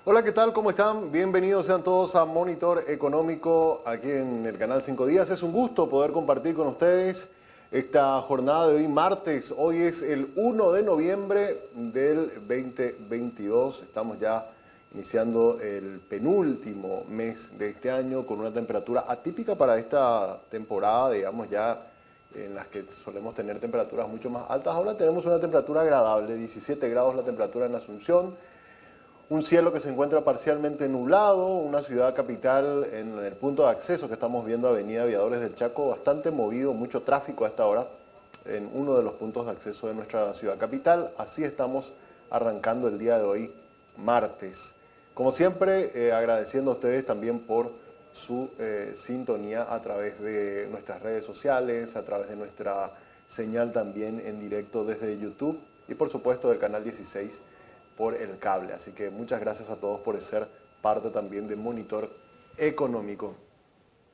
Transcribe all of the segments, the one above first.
Hola, ¿qué tal? ¿Cómo están? Bienvenidos sean todos a Monitor Económico aquí en el canal 5 Días. Es un gusto poder compartir con ustedes esta jornada de hoy, martes. Hoy es el 1 de noviembre del 2022. Estamos ya iniciando el penúltimo mes de este año con una temperatura atípica para esta temporada, digamos ya en las que solemos tener temperaturas mucho más altas. Ahora tenemos una temperatura agradable, 17 grados la temperatura en Asunción. Un cielo que se encuentra parcialmente nublado, una ciudad capital en el punto de acceso que estamos viendo, Avenida Aviadores del Chaco, bastante movido, mucho tráfico a esta hora en uno de los puntos de acceso de nuestra ciudad capital. Así estamos arrancando el día de hoy, martes. Como siempre, agradeciendo a ustedes también por su sintonía a través de nuestras redes sociales, a través de nuestra señal también en directo desde YouTube y por supuesto del canal 16 por el cable. Así que muchas gracias a todos por ser parte también de Monitor Económico.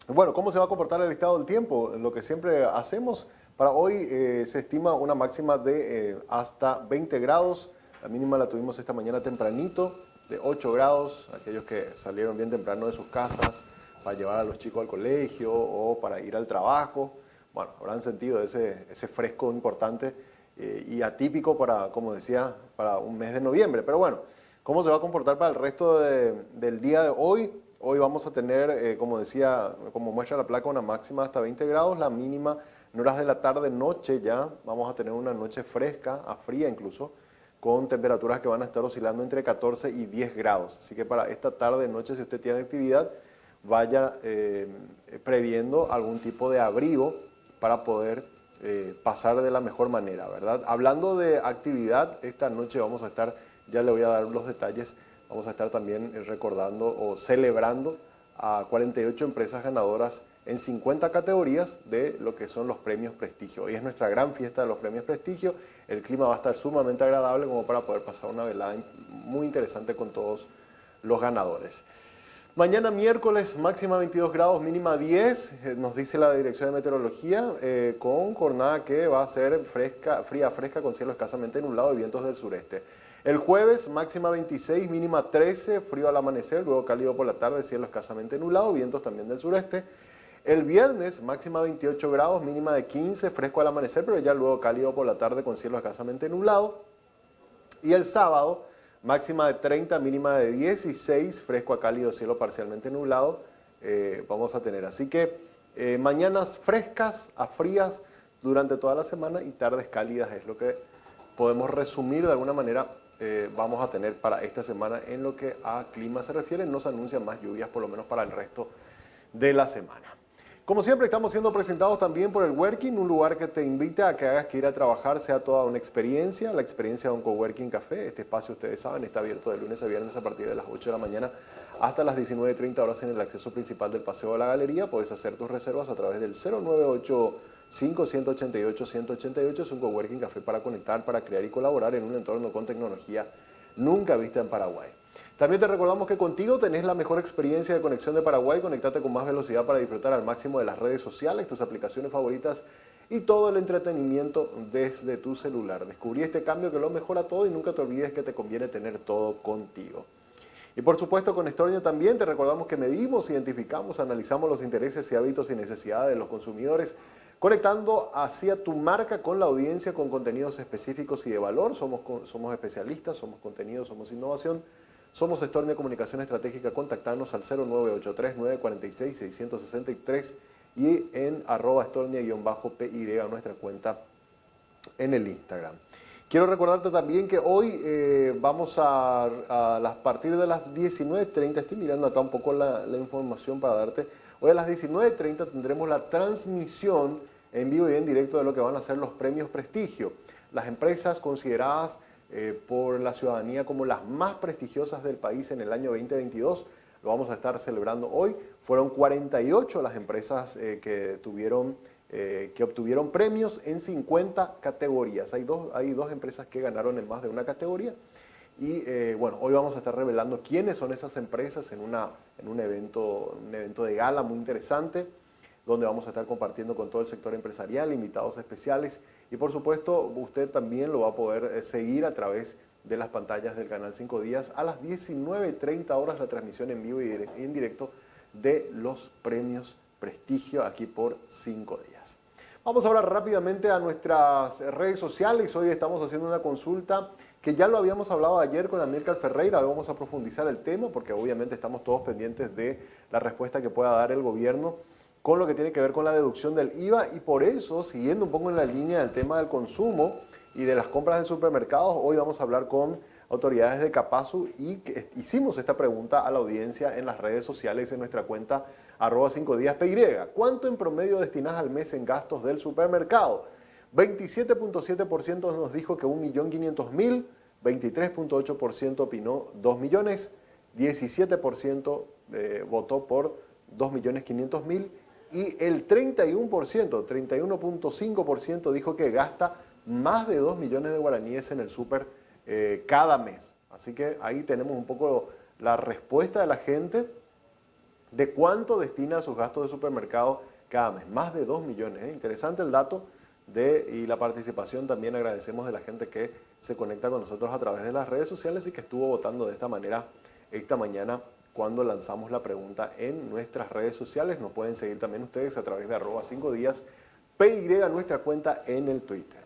Bueno, ¿cómo se va a comportar el estado del tiempo? Lo que siempre hacemos. Para hoy se estima una máxima de hasta 20 grados. La mínima la tuvimos esta mañana tempranito, de 8 grados. Aquellos que salieron bien temprano de sus casas para llevar a los chicos al colegio o para ir al trabajo. Bueno, habrán sentido ese fresco importante y atípico para, como decía, para un mes de noviembre. Pero bueno, ¿cómo se va a comportar para el resto del día de hoy? Hoy vamos a tener, como decía, como muestra la placa, una máxima hasta 20 grados, la mínima en horas de la tarde, noche ya, vamos a tener una noche fresca, a fría incluso, con temperaturas que van a estar oscilando entre 14 y 10 grados. Así que para esta tarde, noche, si usted tiene actividad, vaya previendo algún tipo de abrigo para poder pasar de la mejor manera, ¿verdad? Hablando de actividad, esta noche vamos a estar, ya le voy a dar los detalles, vamos a estar también recordando o celebrando a 48 empresas ganadoras en 50 categorías de lo que son los premios Prestigio. Hoy es nuestra gran fiesta de los premios Prestigio, el clima va a estar sumamente agradable como para poder pasar una velada muy interesante con todos los ganadores. Mañana miércoles, máxima 22 grados, mínima 10, nos dice la Dirección de Meteorología, con jornada que va a ser fresca, fría, fresca, con cielo escasamente nublado y vientos del sureste. El jueves, máxima 26, mínima 13, frío al amanecer, luego cálido por la tarde, cielo escasamente nublado, vientos también del sureste. El viernes, máxima 28 grados, mínima de 15, fresco al amanecer, pero ya luego cálido por la tarde con cielo escasamente nublado. Y el sábado, máxima de 30, mínima de 16, fresco a cálido, cielo parcialmente nublado, vamos a tener. Así que mañanas frescas a frías durante toda la semana y tardes cálidas es lo que podemos resumir de alguna manera. Vamos a tener para esta semana en lo que a clima se refiere. No se anuncian más lluvias, por lo menos para el resto de la semana. Como siempre, estamos siendo presentados también por el Working, un lugar que te invita a que hagas que ir a trabajar sea toda una experiencia, la experiencia de un Coworking Café. Este espacio, ustedes saben, está abierto de lunes a viernes a partir de las 8 de la mañana hasta las 19:30 horas en el acceso principal del Paseo de la Galería. Puedes hacer tus reservas a través del 098-588-188. Es un Coworking Café para conectar, para crear y colaborar en un entorno con tecnología nunca vista en Paraguay. También te recordamos que contigo tenés la mejor experiencia de conexión de Paraguay. Conectate con más velocidad para disfrutar al máximo de las redes sociales, tus aplicaciones favoritas y todo el entretenimiento desde tu celular. Descubrí este cambio que lo mejora todo y nunca te olvides que te conviene tener todo contigo. Y por supuesto con Estornia también te recordamos que medimos, identificamos, analizamos los intereses y hábitos y necesidades de los consumidores, conectando hacia tu marca con la audiencia con contenidos específicos y de valor. Somos especialistas, somos contenido, somos innovación. Somos Estornia Comunicación Estratégica, contactarnos al 0983-946-663 y en @Estornia_PY, nuestra cuenta en el Instagram. Quiero recordarte también que hoy vamos a partir de las 19:30, estoy mirando acá un poco la información para darte, hoy a las 19:30 tendremos la transmisión en vivo y en directo de lo que van a ser los premios Prestigio. Las empresas consideradas por la ciudadanía como las más prestigiosas del país en el año 2022. Lo vamos a estar celebrando hoy. Fueron 48 las empresas que obtuvieron premios en 50 categorías. Hay dos empresas que ganaron en más de una categoría. Y bueno, hoy vamos a estar revelando quiénes son esas empresas en un evento de gala muy interesante, donde vamos a estar compartiendo con todo el sector empresarial, invitados especiales y por supuesto usted también lo va a poder seguir a través de las pantallas del canal 5 Días a las 19:30 horas la transmisión en vivo y en directo de los premios Prestigio aquí por 5 Días. Vamos ahora rápidamente a nuestras redes sociales. Hoy estamos haciendo una consulta que ya lo habíamos hablado ayer con Amílcar Ferreira. Vamos a profundizar el tema porque obviamente estamos todos pendientes de la respuesta que pueda dar el gobierno con lo que tiene que ver con la deducción del IVA, y por eso, siguiendo un poco en la línea del tema del consumo y de las compras en supermercados, hoy vamos a hablar con autoridades de Capasu y hicimos esta pregunta a la audiencia en las redes sociales en nuestra cuenta @5díaspy. ¿Cuánto en promedio destinas al mes en gastos del supermercado? 27.7% nos dijo que 1.500.000, 23.8% opinó 2 millones, 17% votó por 2.500.000 y el 31.5% dijo que gasta más de 2 millones de guaraníes en el súper cada mes. Así que ahí tenemos un poco la respuesta de la gente de cuánto destina a sus gastos de supermercado cada mes. Más de 2 millones. Interesante el dato y la participación. También agradecemos de la gente que se conecta con nosotros a través de las redes sociales y que estuvo votando de esta manera esta mañana cuando lanzamos la pregunta en nuestras redes sociales. Nos pueden seguir también ustedes a través de @5díaspy, nuestra cuenta en el Twitter.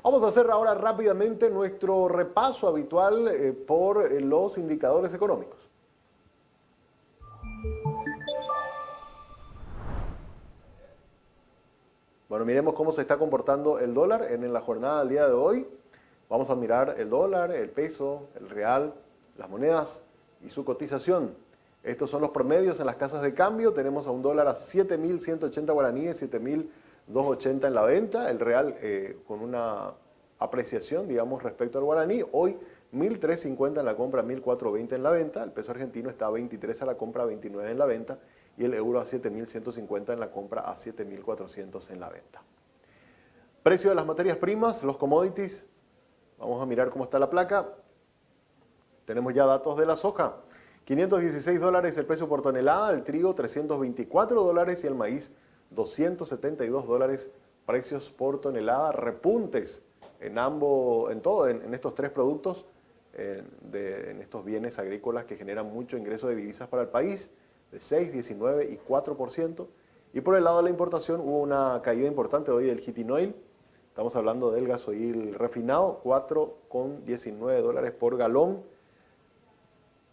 Vamos a hacer ahora rápidamente nuestro repaso habitual por los indicadores económicos. Bueno, miremos cómo se está comportando el dólar en la jornada del día de hoy. Vamos a mirar el dólar, el peso, el real, las monedas y su cotización. Estos son los promedios en las casas de cambio. Tenemos a un dólar a 7.180 guaraníes, 7.280 en la venta. El real con una apreciación, digamos, respecto al guaraní. Hoy 1.350 en la compra, 1.420 en la venta. El peso argentino está a 23 a la compra, 29 en la venta. Y el euro a 7.150 en la compra, a 7.400 en la venta. Precio de las materias primas, los commodities. Vamos a mirar cómo está la placa. Tenemos ya datos de la soja. $516 el precio por tonelada, el trigo $324 y el maíz $272 precios por tonelada. Repuntes en estos tres productos, en estos bienes agrícolas que generan mucho ingreso de divisas para el país, de 6, 19 y 4%. Y por el lado de la importación hubo una caída importante hoy del heating oil. Estamos hablando del gasoil refinado, $4,19 por galón,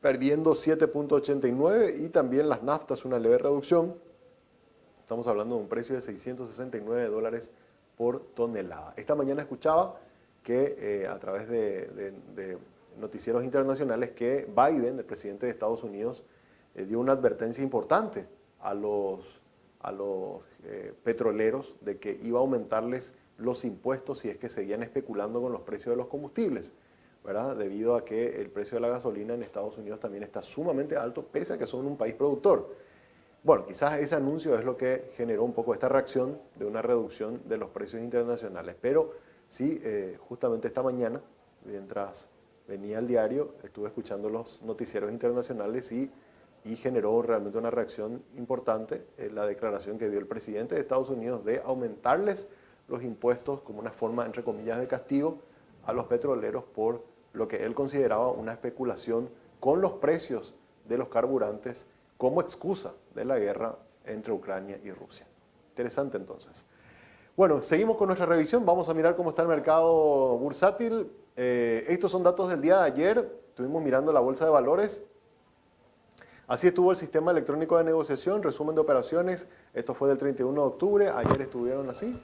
perdiendo 7.89, y también las naftas una leve reducción. Estamos hablando de un precio de $669 por tonelada. Esta mañana escuchaba que a través de noticieros internacionales que Biden, el presidente de Estados Unidos, dio una advertencia importante a los petroleros de que iba a aumentarles los impuestos si es que seguían especulando con los precios de los combustibles, ¿verdad? Debido a que el precio de la gasolina en Estados Unidos también está sumamente alto, pese a que son un país productor. Bueno, quizás ese anuncio es lo que generó un poco esta reacción de una reducción de los precios internacionales. Pero sí, justamente esta mañana, mientras venía el diario, estuve escuchando los noticieros internacionales y generó realmente una reacción importante la declaración que dio el presidente de Estados Unidos de aumentarles los impuestos como una forma, entre comillas, de castigo a los petroleros por lo que él consideraba una especulación con los precios de los carburantes como excusa de la guerra entre Ucrania y Rusia. Interesante entonces. Bueno, seguimos con nuestra revisión. Vamos a mirar cómo está el mercado bursátil. Estos son datos del día de ayer. Estuvimos mirando la bolsa de valores. Así estuvo el sistema electrónico de negociación, resumen de operaciones. Esto fue del 31 de octubre. Ayer estuvieron así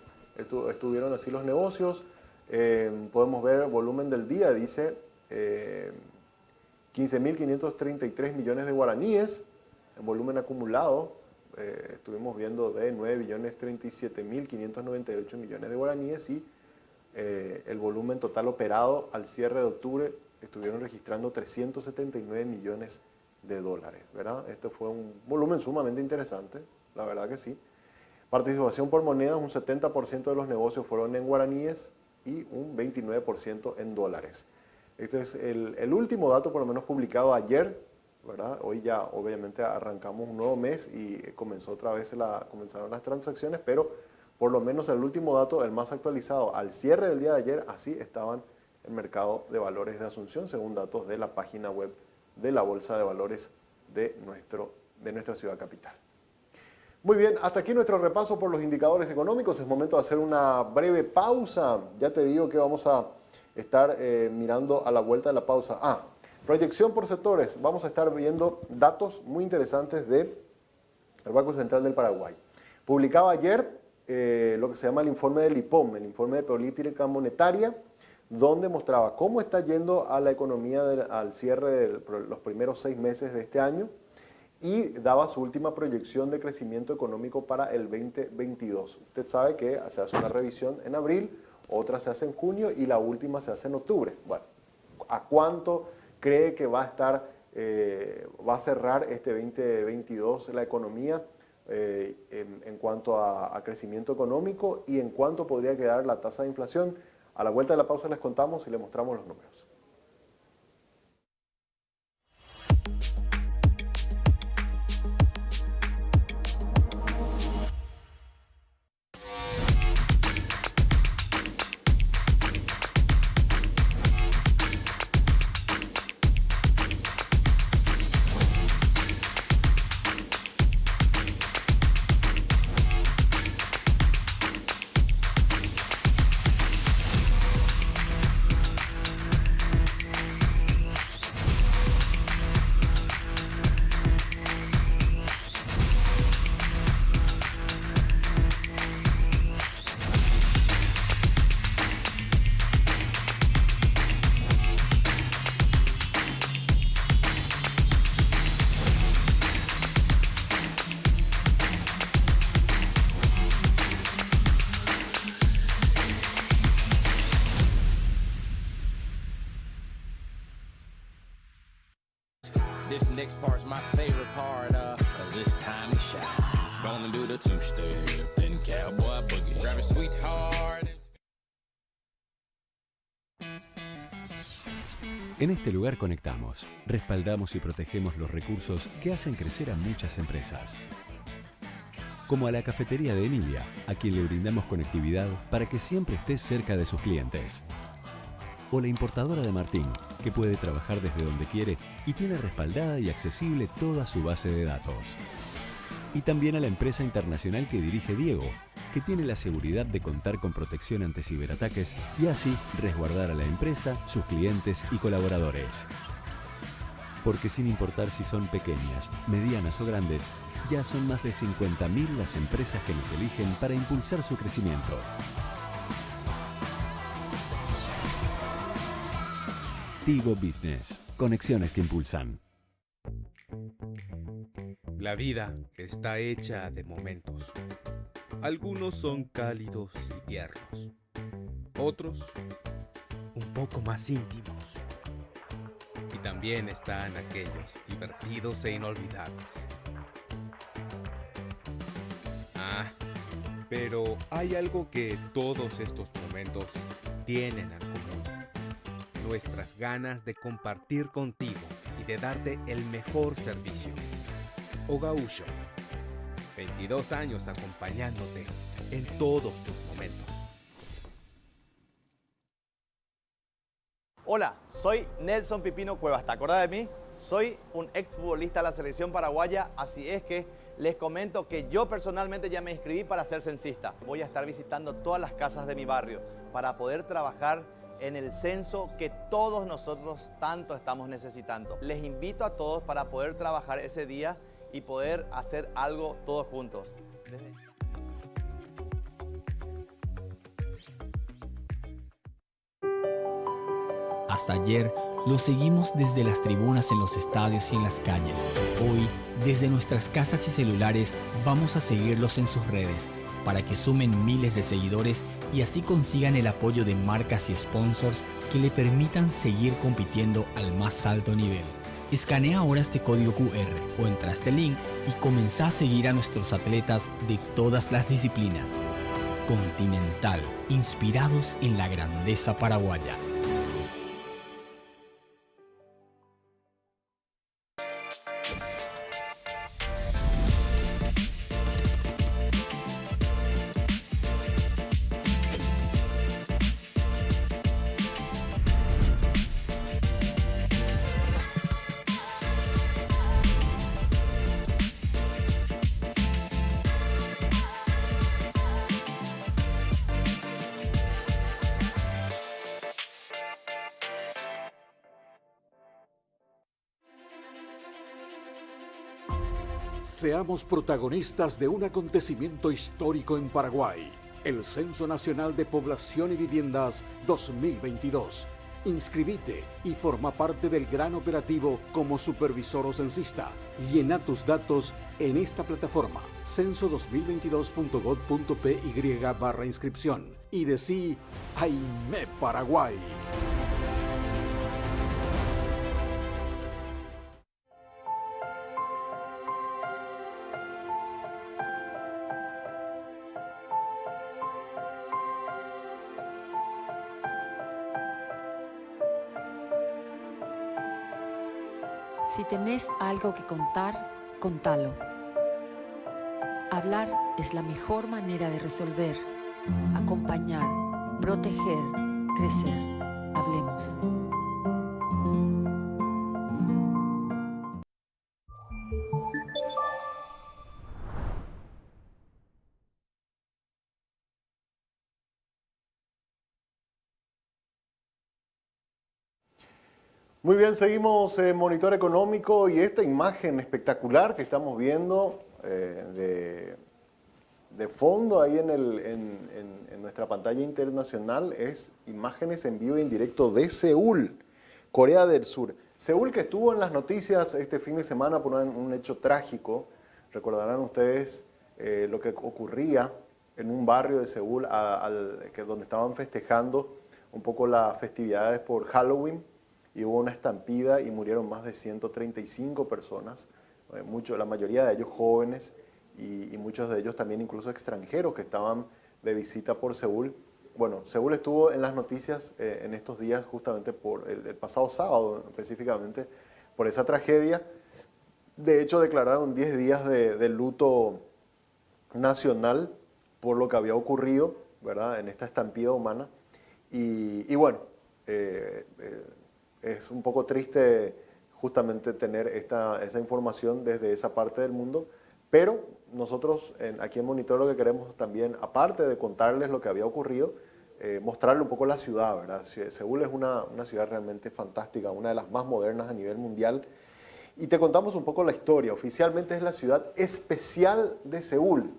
los negocios. Podemos ver el volumen del día, dice 15.533 millones de guaraníes en volumen acumulado. Estuvimos viendo de 9.037.598 millones de guaraníes y el volumen total operado al cierre de octubre estuvieron registrando 379 millones de dólares, ¿verdad? Este fue un volumen sumamente interesante, la verdad que sí. Participación por monedas, un 70% de los negocios fueron en guaraníes y un 29% en dólares. Este es el último dato, por lo menos publicado ayer, ¿verdad? Hoy ya obviamente arrancamos un nuevo mes y comenzaron las transacciones, pero por lo menos el último dato, el más actualizado al cierre del día de ayer, así estaban el mercado de valores de Asunción, según datos de la página web de la Bolsa de Valores de nuestra ciudad capital. Muy bien, hasta aquí nuestro repaso por los indicadores económicos. Es momento de hacer una breve pausa. Ya te digo que vamos a estar mirando a la vuelta de la pausa. Proyección por sectores. Vamos a estar viendo datos muy interesantes del Banco Central del Paraguay. Publicaba ayer lo que se llama el informe del IPOM, el informe de política monetaria, donde mostraba cómo está yendo a la economía al cierre de los primeros 6 meses de este año, y daba su última proyección de crecimiento económico para el 2022. Usted sabe que se hace una revisión en abril, otra se hace en junio y la última se hace en octubre. Bueno, ¿a cuánto cree que va a cerrar este 2022 la economía en cuanto a crecimiento económico y en cuánto podría quedar la tasa de inflación? A la vuelta de la pausa les contamos y les mostramos los números. This next part's my favorite part, cause it's time to shine. Gonna do the two-step and cowboy boogie. Grab a sweetheart. En este lugar conectamos, respaldamos y protegemos los recursos que hacen crecer a muchas empresas. Como a la cafetería de Emilia, a quien le brindamos conectividad para que siempre esté cerca de sus clientes. O la importadora de Martín, que puede trabajar desde donde quiere y tiene respaldada y accesible toda su base de datos. Y también a la empresa internacional que dirige Diego, que tiene la seguridad de contar con protección ante ciberataques y así resguardar a la empresa, sus clientes y colaboradores. Porque sin importar si son pequeñas, medianas o grandes, ya son más de 50.000 las empresas que nos eligen para impulsar su crecimiento. Tigo Business. Conexiones que impulsan. La vida está hecha de momentos. Algunos son cálidos y tiernos. Otros, un poco más íntimos. Y también están aquellos divertidos e inolvidables. Pero hay algo que todos estos momentos tienen en común. Nuestras ganas de compartir contigo y de darte el mejor servicio. Ogaúsho, 22 años acompañándote en todos tus momentos. Hola, soy Nelson Pipino Cuevas. ¿Te acordás de mí? Soy un exfutbolista de la selección paraguaya, así es que les comento que yo personalmente ya me inscribí para ser censista. Voy a estar visitando todas las casas de mi barrio para poder trabajar en el censo que todos nosotros tanto estamos necesitando. Les invito a todos para poder trabajar ese día y poder hacer algo todos juntos. Hasta ayer lo seguimos desde las tribunas en los estadios y en las calles. Hoy, desde nuestras casas y celulares, vamos a seguirlos en sus redes para que sumen miles de seguidores y así consigan el apoyo de marcas y sponsors que le permitan seguir compitiendo al más alto nivel. Escanea ahora este código QR o entra a este link y comenzá a seguir a nuestros atletas de todas las disciplinas. Continental, inspirados en la grandeza paraguaya. Seamos protagonistas de un acontecimiento histórico en Paraguay, el Censo Nacional de Población y Viviendas 2022. Inscribite y forma parte del gran operativo como supervisor o censista. Llena tus datos en esta plataforma, censo2022.gov.py/inscripción y decí Aimé Paraguay. Si tenés algo que contar, contalo. Hablar es la mejor manera de resolver, acompañar, proteger, crecer. Hablemos. Muy bien, seguimos en Monitor Económico y esta imagen espectacular que estamos viendo de fondo ahí en nuestra pantalla internacional es imágenes en vivo y en directo de Seúl, Corea del Sur. Seúl que estuvo en las noticias este fin de semana por un hecho trágico. Recordarán ustedes lo que ocurría en un barrio de Seúl donde estaban festejando un poco las festividades por Halloween. Y hubo una estampida y murieron más de 135 personas, la mayoría de ellos jóvenes y muchos de ellos también incluso extranjeros que estaban de visita por Seúl. Bueno, Seúl estuvo en las noticias en estos días justamente por el pasado sábado específicamente por esa tragedia. De hecho declararon 10 días de luto nacional por lo que había ocurrido, ¿verdad?, en esta estampida humana. Y bueno, es un poco triste justamente tener esa información desde esa parte del mundo, pero nosotros aquí en Monitor lo que queremos también, aparte de contarles lo que había ocurrido, mostrarle un poco la ciudad, ¿verdad? Seúl es una ciudad realmente fantástica, una de las más modernas a nivel mundial, y te contamos un poco la historia. Oficialmente es la ciudad especial de Seúl,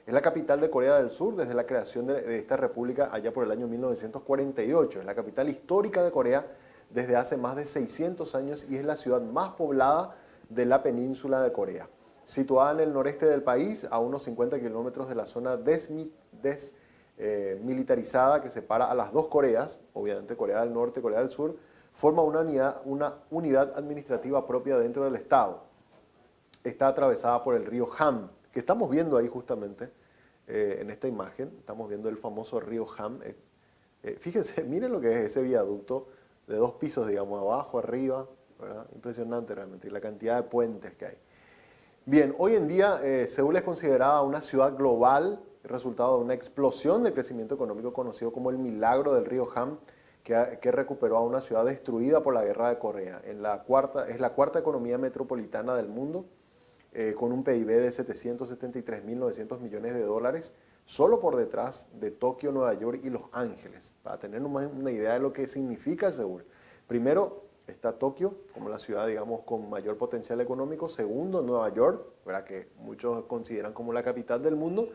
es la capital de Corea del Sur desde la creación de esta república allá por el año 1948, es la capital histórica de Corea desde hace más de 600 años y es la ciudad más poblada de la península de Corea. Situada en el noreste del país, a unos 50 kilómetros de la zona desmilitarizada que separa a las dos Coreas, obviamente Corea del Norte y Corea del Sur, forma una unidad administrativa propia dentro del estado. Está atravesada por el río Han, que estamos viendo ahí justamente en esta imagen. Estamos viendo el famoso río Han. Fíjense, miren lo que es ese viaducto de 2 pisos, digamos, abajo, arriba, ¿verdad? Impresionante realmente, y la cantidad de puentes que hay. Bien, hoy en día Seúl es considerada una ciudad global, resultado de una explosión de crecimiento económico conocido como el milagro del río Han, que recuperó a una ciudad destruida por la guerra de Corea. Es la cuarta economía metropolitana del mundo, con un PIB de 773.900 millones de dólares, solo por detrás de Tokio, Nueva York y Los Ángeles, para tener una idea de lo que significa Seúl. Primero está Tokio, como la ciudad, digamos, con mayor potencial económico. Segundo, Nueva York, ¿verdad?, que muchos consideran como la capital del mundo.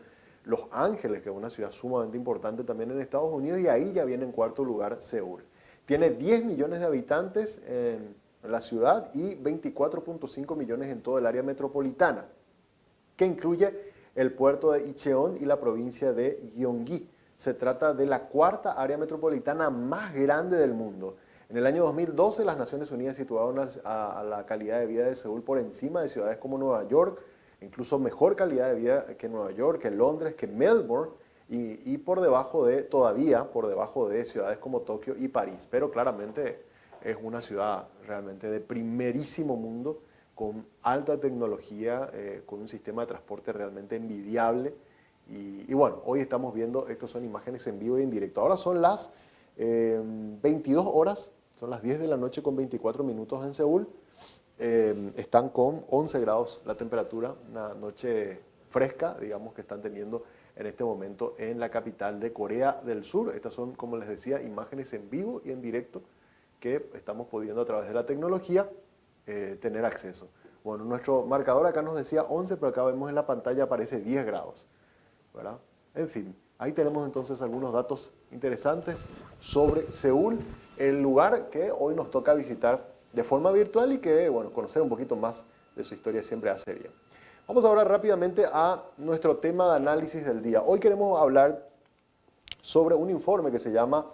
Los Ángeles, que es una ciudad sumamente importante también en Estados Unidos, y ahí ya viene en cuarto lugar Seúl. Tiene 10 millones de habitantes en la ciudad y 24.5 millones en todo el área metropolitana, que incluye el puerto de Incheon y la provincia de Gyeonggi. Se trata de la cuarta área metropolitana más grande del mundo. En el año 2012, las Naciones Unidas situaron a la calidad de vida de Seúl por encima de ciudades como Nueva York, incluso mejor calidad de vida que Nueva York, que Londres, que Melbourne, y todavía por debajo de ciudades como Tokio y París. Pero claramente es una ciudad realmente de primerísimo mundo, con alta tecnología, con un sistema de transporte realmente envidiable. Y bueno, hoy estamos viendo, estas son imágenes en vivo y en directo. Ahora son las 22 horas, son las 10 de la noche con 24 minutos en Seúl. Están con 11 grados la temperatura, una noche fresca, digamos, que están teniendo en este momento en la capital de Corea del Sur. Estas son, como les decía, imágenes en vivo y en directo que estamos pudiendo a través de la tecnología tener acceso. Bueno, nuestro marcador acá nos decía 11, pero acá vemos en la pantalla aparece 10 grados, ¿verdad? En fin, ahí tenemos entonces algunos datos interesantes sobre Seúl, el lugar que hoy nos toca visitar de forma virtual y que, bueno, conocer un poquito más de su historia siempre hace bien. Vamos ahora rápidamente a nuestro tema de análisis del día. Hoy queremos hablar sobre un informe que se llama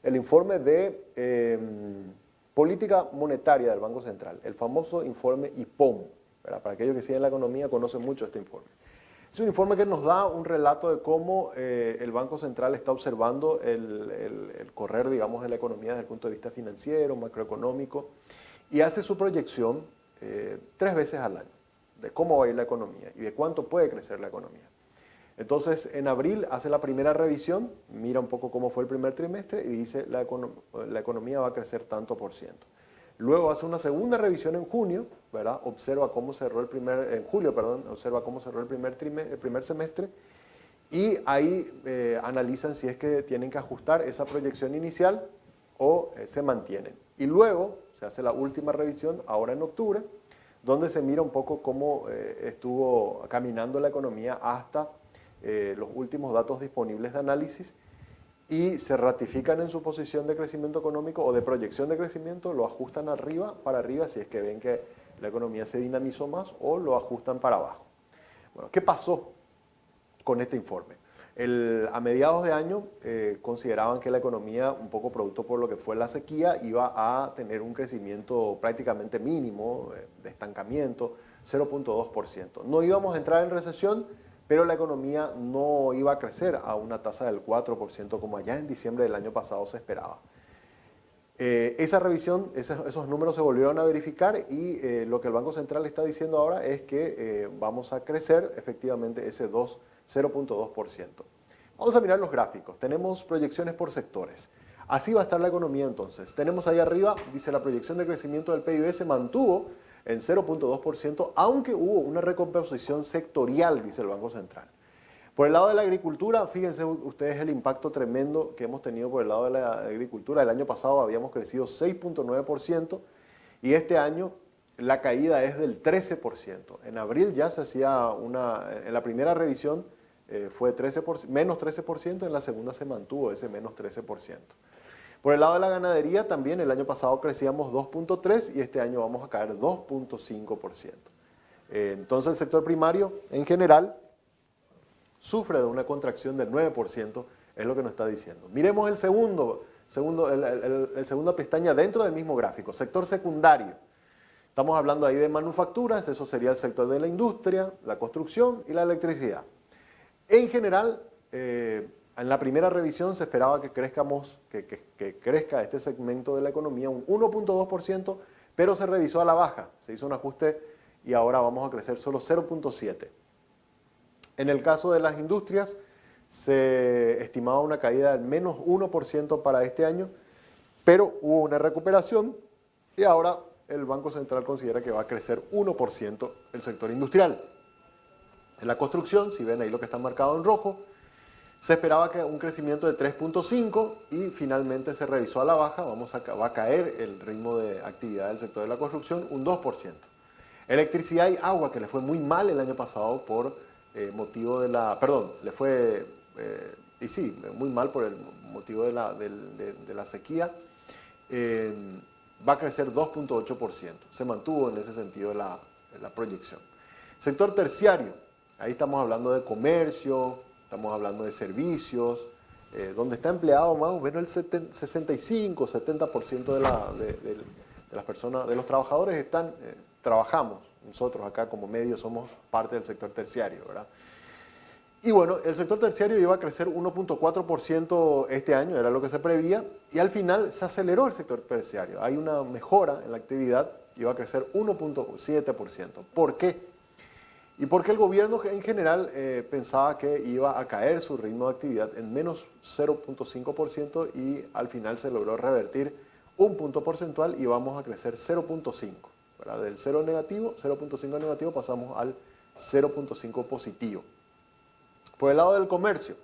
el informe de política monetaria del Banco Central, el famoso informe IPOM, ¿verdad? Para aquellos que siguen la economía conocen mucho este informe. Es un informe que nos da un relato de cómo el Banco Central está observando el correr, digamos, de la economía desde el punto de vista financiero, macroeconómico, y hace su proyección 3 veces al año de cómo va a ir la economía y de cuánto puede crecer la economía. Entonces, en abril hace la primera revisión, mira un poco cómo fue el primer trimestre y dice la economía va a crecer tanto por ciento. Luego hace una segunda revisión en junio, ¿verdad? Observa cómo cerró en julio, perdón, observa cómo cerró el primer semestre y ahí analizan si es que tienen que ajustar esa proyección inicial o se mantienen. Y luego se hace la última revisión, ahora en octubre, donde se mira un poco cómo estuvo caminando la economía hasta los últimos datos disponibles de análisis y se ratifican en su posición de crecimiento económico o de proyección de crecimiento, lo ajustan para arriba si es que ven que la economía se dinamizó más o lo ajustan para abajo. Bueno, ¿qué pasó con este informe? A mediados de año consideraban que la economía, un poco producto por lo que fue la sequía, iba a tener un crecimiento prácticamente mínimo, de estancamiento, 0.2%. No íbamos a entrar en recesión, pero la economía no iba a crecer a una tasa del 4% como allá en diciembre del año pasado se esperaba. Esa revisión, esos números se volvieron a verificar y lo que el Banco Central está diciendo ahora es que vamos a crecer efectivamente ese 0.2%. Vamos a mirar los gráficos. Tenemos proyecciones por sectores. Así va a estar la economía entonces. Tenemos ahí arriba, dice la proyección de crecimiento del PIB se mantuvo en 0.2%, aunque hubo una recomposición sectorial, dice el Banco Central. Por el lado de la agricultura, fíjense ustedes el impacto tremendo que hemos tenido por el lado de la agricultura. El año pasado habíamos crecido 6.9% y este año la caída es del 13%. En abril ya se hacía en la primera revisión fue menos 13%, en la segunda se mantuvo ese menos 13%. Por el lado de la ganadería también el año pasado crecíamos 2.3% y este año vamos a caer 2.5%. Entonces el sector primario en general sufre de una contracción del 9%, es lo que nos está diciendo. Miremos la segunda pestaña dentro del mismo gráfico, sector secundario. Estamos hablando ahí de manufacturas, eso sería el sector de la industria, la construcción y la electricidad. En general, en la primera revisión se esperaba que crezca este segmento de la economía un 1.2%, pero se revisó a la baja, se hizo un ajuste y ahora vamos a crecer solo 0.7%. En el caso de las industrias, se estimaba una caída del menos 1% para este año, pero hubo una recuperación y ahora el Banco Central considera que va a crecer 1% el sector industrial. En la construcción, si ven ahí lo que está marcado en rojo, se esperaba que un crecimiento de 3.5% y finalmente se revisó a la baja, va a caer el ritmo de actividad del sector de la construcción un 2%. Electricidad y agua, que le fue muy mal el año pasado por motivo de la... Perdón, le fue... muy mal por el motivo de la sequía, va a crecer 2.8%. Se mantuvo en ese sentido la proyección. Sector terciario, ahí estamos hablando de comercio, estamos hablando de servicios, donde está empleado más o menos el 65-70% de las personas, de los trabajadores trabajamos. Nosotros acá como medio somos parte del sector terciario, ¿verdad? Y bueno, el sector terciario iba a crecer 1.4% este año, era lo que se prevía, y al final se aceleró el sector terciario. Hay una mejora en la actividad, iba a crecer 1.7%. ¿Por qué? Y porque el gobierno en general pensaba que iba a caer su ritmo de actividad en menos 0.5% y al final se logró revertir un punto porcentual y vamos a crecer 0.5%. Del 0.5 negativo pasamos al 0.5 positivo. Por el lado del comercio,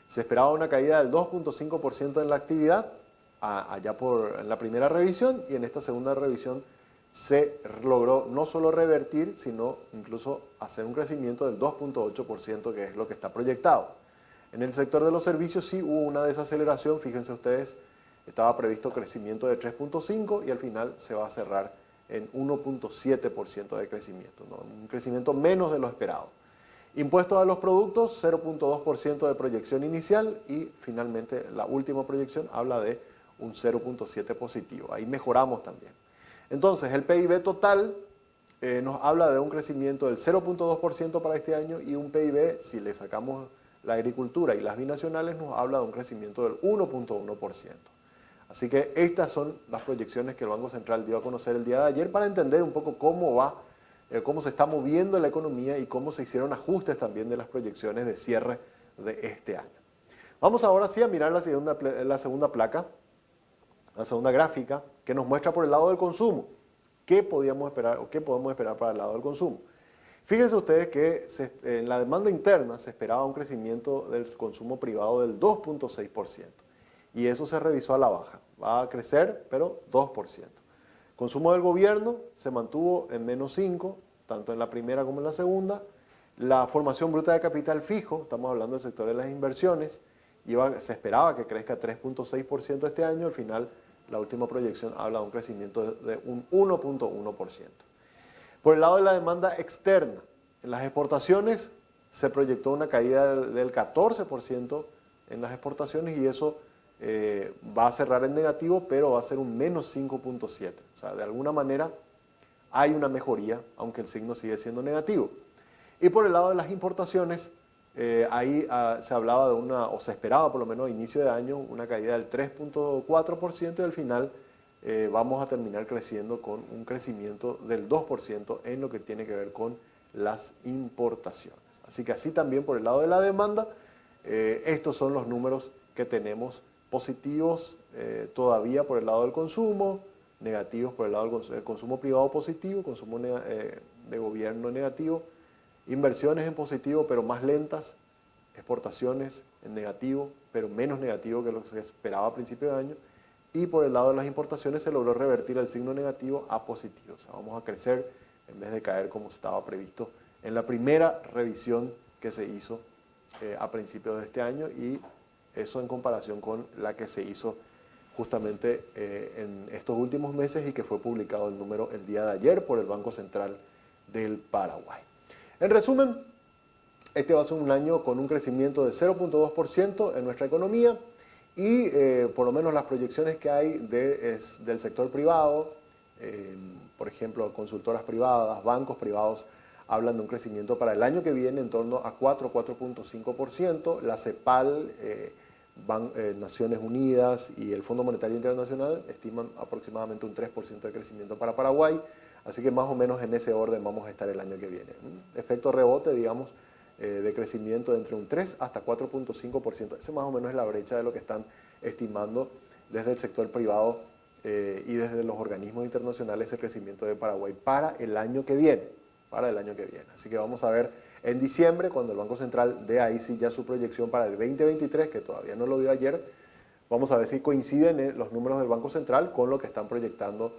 se esperaba una caída del 2.5% en la actividad, en la primera revisión, y en esta segunda revisión se logró no solo revertir, sino incluso hacer un crecimiento del 2.8%, que es lo que está proyectado. En el sector de los servicios sí hubo una desaceleración, fíjense ustedes, estaba previsto crecimiento de 3.5% y al final se va a cerrar en 1.7% de crecimiento, ¿no? Un crecimiento menos de lo esperado. Impuestos a los productos, 0.2% de proyección inicial y finalmente la última proyección habla de un 0.7% positivo. Ahí mejoramos también. Entonces, el PIB total nos habla de un crecimiento del 0.2% para este año y un PIB, si le sacamos la agricultura y las binacionales, nos habla de un crecimiento del 1.1%. Así que estas son las proyecciones que el Banco Central dio a conocer el día de ayer para entender un poco cómo se está moviendo la economía y cómo se hicieron ajustes también de las proyecciones de cierre de este año. Vamos ahora sí a mirar la segunda placa, la segunda gráfica, que nos muestra por el lado del consumo. ¿Qué podíamos esperar o qué podemos esperar para el lado del consumo? Fíjense ustedes que en la demanda interna se esperaba un crecimiento del consumo privado del 2.6%. Y eso se revisó a la baja. Va a crecer, pero 2%. Consumo del gobierno se mantuvo en menos 5%, tanto en la primera como en la segunda. La formación bruta de capital fijo, estamos hablando del sector de las inversiones, se esperaba que crezca 3.6% este año, al final la última proyección habla de un crecimiento de un 1.1%. Por el lado de la demanda externa, en las exportaciones se proyectó una caída del 14% en las exportaciones y eso va a cerrar en negativo, pero va a ser un menos 5.7%. O sea, de alguna manera hay una mejoría, aunque el signo sigue siendo negativo. Y por el lado de las importaciones, ahí se hablaba de o se esperaba por lo menos a inicio de año, una caída del 3.4% y al final vamos a terminar creciendo con un crecimiento del 2% en lo que tiene que ver con las importaciones. Así que así también por el lado de la demanda, estos son los números que tenemos positivos todavía por el lado del consumo, negativos por el lado del consumo privado positivo, consumo de gobierno negativo, inversiones en positivo pero más lentas, exportaciones en negativo pero menos negativo que lo que se esperaba a principio de año y por el lado de las importaciones se logró revertir el signo negativo a positivo. O sea, vamos a crecer en vez de caer como estaba previsto en la primera revisión que se hizo a principios de este año y eso en comparación con la que se hizo justamente en estos últimos meses y que fue publicado el número el día de ayer por el Banco Central del Paraguay. En resumen, este va a ser un año con un crecimiento de 0.2% en nuestra economía y por lo menos las proyecciones que hay del sector privado, por ejemplo, consultoras privadas, bancos privados, hablan de un crecimiento para el año que viene en torno a 4.5%. La CEPAL, Naciones Unidas y el Fondo Monetario Internacional estiman aproximadamente un 3% de crecimiento para Paraguay. Así que más o menos en ese orden vamos a estar el año que viene. Efecto rebote, digamos, de crecimiento de entre un 3 hasta 4.5%. Esa más o menos es la brecha de lo que están estimando desde el sector privado y desde los organismos internacionales el crecimiento de Paraguay para el año que viene. Así que vamos a ver en diciembre, cuando el Banco Central dé ahí sí ya su proyección para el 2023, que todavía no lo dio ayer, vamos a ver si coinciden los números del Banco Central con lo que están proyectando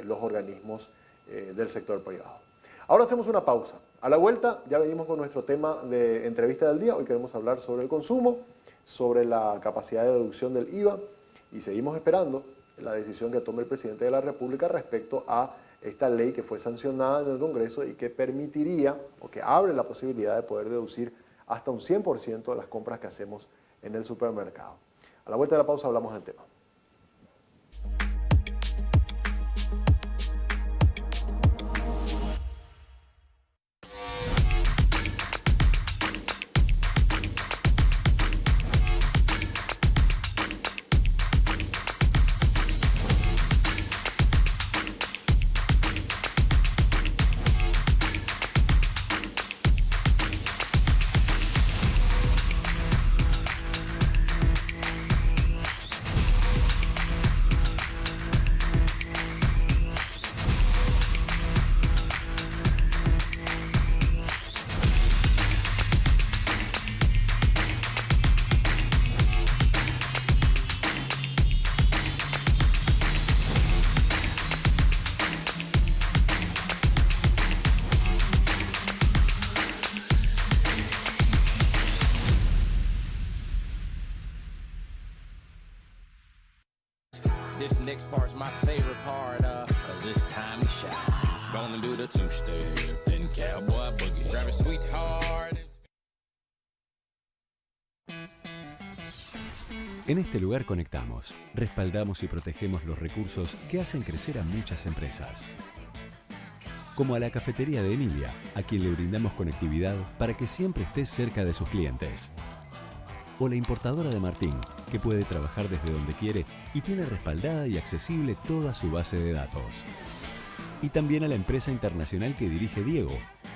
los organismos del sector privado. Ahora hacemos una pausa. A la vuelta ya venimos con nuestro tema de entrevista del día. Hoy queremos hablar sobre el consumo, sobre la capacidad de deducción del IVA y seguimos esperando la decisión que tome el presidente de la República respecto a esta ley que fue sancionada en el Congreso y que permitiría o que abre la posibilidad de poder deducir hasta un 100% de las compras que hacemos en el supermercado. A la vuelta de la pausa hablamos del tema. next part's my favorite part, cause it's time to shine. Gonna do the two-step, then cowboy boogie. Grab a sweetheart. En este lugar conectamos, respaldamos y protegemos los recursos que hacen crecer a muchas empresas. Como a la cafetería de Emilia, a quien le brindamos conectividad para que siempre estés cerca de sus clientes. O la importadora de Martín, que puede trabajar desde donde quiere y tiene respaldada y accesible toda su base de datos. Y también a la empresa internacional que dirige Diego,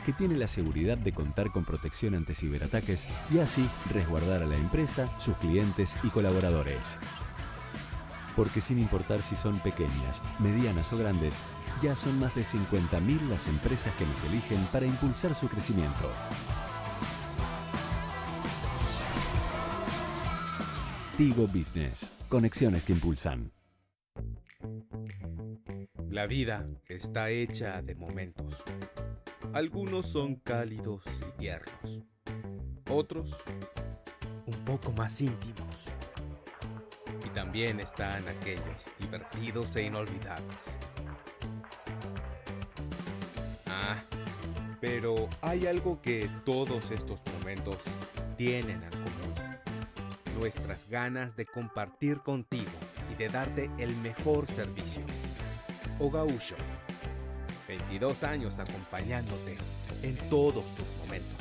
que tiene la seguridad de contar con protección ante ciberataques y así resguardar a la empresa, sus clientes y colaboradores. Porque sin importar si son pequeñas, medianas o grandes, ya son más de 50.000 las empresas que nos eligen para impulsar su crecimiento. Tigo Business. Conexiones que impulsan. La vida está hecha de momentos. Algunos son cálidos y tiernos. Otros, un poco más íntimos. Y también están aquellos divertidos e inolvidables. Pero hay algo que todos estos momentos tienen en común. Nuestras ganas de compartir contigo y de darte el mejor servicio. Ogausho, 22 años acompañándote en todos tus momentos.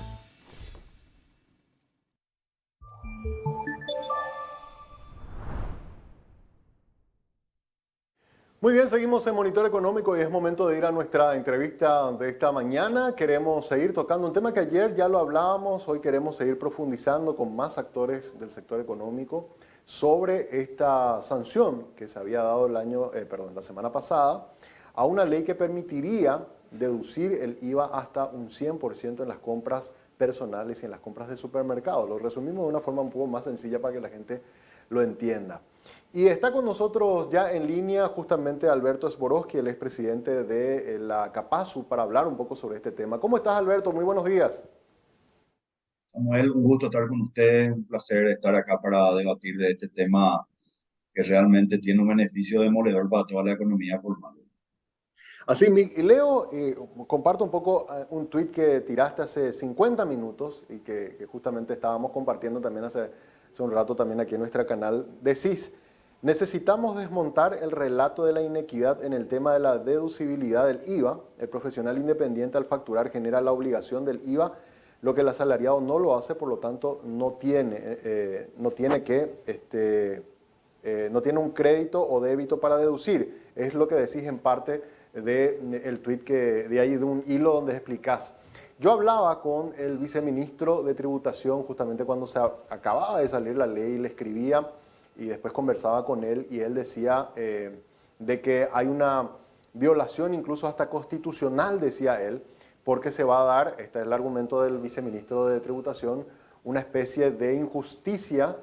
Muy bien, seguimos en Monitor Económico y es momento de ir a nuestra entrevista de esta mañana. Queremos seguir tocando un tema que ayer ya lo hablábamos, hoy queremos seguir profundizando con más actores del sector económico sobre esta sanción que se había dado la semana pasada a una ley que permitiría deducir el IVA hasta un 100% en las compras personales y en las compras de supermercados. Lo resumimos de una forma un poco más sencilla para que la gente lo entienda. Y está con nosotros ya en línea justamente Alberto Sborowski, el expresidente de la Capasu, para hablar un poco sobre este tema. ¿Cómo estás, Alberto? Muy buenos días. Samuel, un gusto estar con ustedes, un placer estar acá para debatir de este tema que realmente tiene un beneficio demoledor para toda la economía formal. Así, Leo, comparto un poco un tuit que tiraste hace 50 minutos y que justamente estábamos compartiendo también hace un rato también aquí en nuestro canal. Decís: necesitamos desmontar el relato de la inequidad en el tema de la deducibilidad del IVA. El profesional independiente al facturar genera la obligación del IVA, lo que el asalariado no lo hace, por lo tanto no tiene un crédito o débito para deducir. Es lo que decís en parte del tuit de ahí, de un hilo donde explicás. Yo hablaba con el viceministro de Tributación justamente cuando se acababa de salir la ley, le escribía y después conversaba con él y él decía de que hay una violación incluso hasta constitucional, decía él, porque se va a dar, este es el argumento del viceministro de Tributación, una especie de injusticia